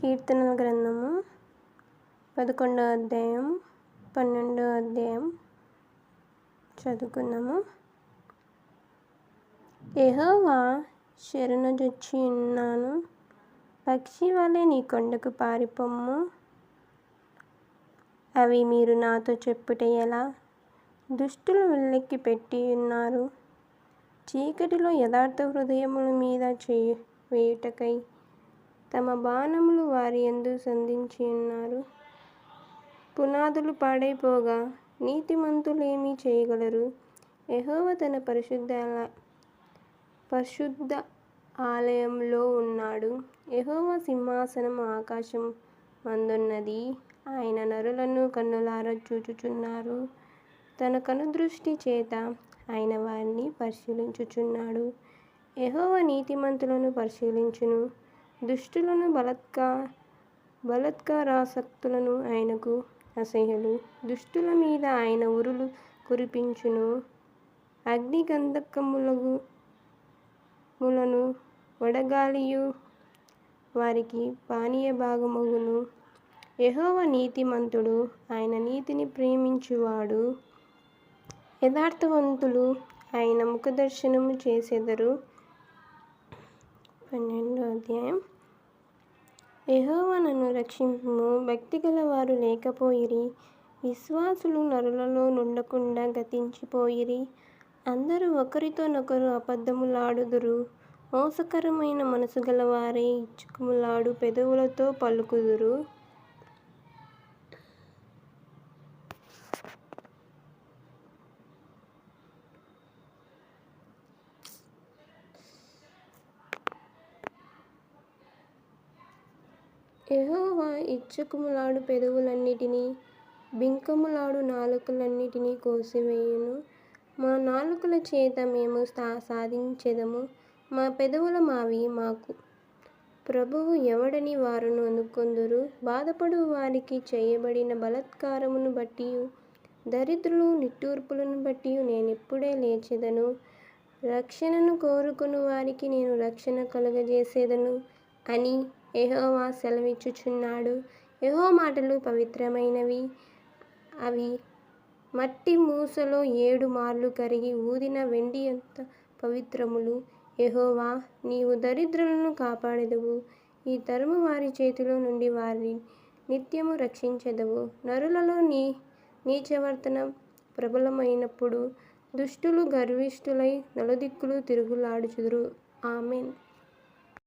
కీర్తనల గ్రంథము 11వ అధ్యాయం 12వ అధ్యాయం చదువుకుందాము. యెహోవా శరణుజొచ్చి ఉన్నాను, పక్షి వలె నీ కొండకు పారిపొమ్ము. అవి మీరు నాతో చెప్పుట ఎలా? దుష్టులు విల్లెక్కి పెట్టి ఉన్నారు, చీకటిలో యథార్థ హృదయముల మీద వేయుటకై తమ బాణములు వారి యందు సంధించి ఉన్నారు. పునాదులు పాడైపోగా నీతిమంతులేమి చేయగలరు? యెహోవా తన పరిశుద్ధ ఆలయంలో ఉన్నాడు. యెహోవా సింహాసనం ఆకాశం మందున్నది. ఆయన నరులను కన్నులారా చూచుచున్నారు. తన కనుదృష్టి చేత ఆయన వారిని పరిశీలించుచున్నాడు. యెహోవా నీతిమంతులను పరిశీలించును, దుష్టులను బలాత్కారాసక్తులను ఆయనకు అసహ్యులు. దుష్టుల మీద ఆయన ఉరులు కురిపించును, అగ్ని గంధకములను వడగాలియు వారికి పానీయ భాగమగును. యెహోవా నీతిమంతుడు, ఆయన నీతిని ప్రేమించువాడు. యథార్థవంతులు ఆయన ముఖదర్శనము చేసెదరు. 12వ అధ్యాయం. యెహోవా నన్ను రక్షింపుము, భక్తిగల వారు లేకపోయిరి, విశ్వాసులు నరులలో నుండకుండా గతించిపోయిరి. అందరూ ఒకరితోనొకరు అబద్ధములాడుదురు, మోసకరమైన మనసు గలవారై ఇచ్చుకుములాడు పెదవులతో పలుకుదురు. యెహోవా ఇచ్చుకుములాడు పెదవులన్నిటినీ, బింకములాడు నాలుకలన్నిటినీ కోసివేయును. మా నాలుకల చేత మేము సాధించెదము, మా పెదవులు మావి, మాకు ప్రభువు ఎవడని వారును అనుకొందురు. బాధపడు వారికి చేయబడిన బలాత్కారమును బట్టియు దరిద్రుల నిట్టూర్పులను బట్టియు నేనిప్పుడే లేచెదను. రక్షణను కోరుకొను వారికి నేను రక్షణ కలుగజేసెదను అని యెహోవా సెలవిచ్చుచున్నాడు. యెహోవా మాటలు పవిత్రమైనవి, అవి మట్టి మూసలో 7 మార్లు కరిగి ఊదిన వెండి అంత పవిత్రములు. యెహోవా, నీవు దరిద్రులను కాపాడెదవు, ఈ తరము వారి చేతిలో నుండి వారిని నిత్యము రక్షించెదవు. నరులలో నీచవర్తన ప్రబలమైనప్పుడు దుష్టులు గర్విష్ఠులై నలుదిక్కులు తిరుగులాడుచుదురు. ఆమేన్.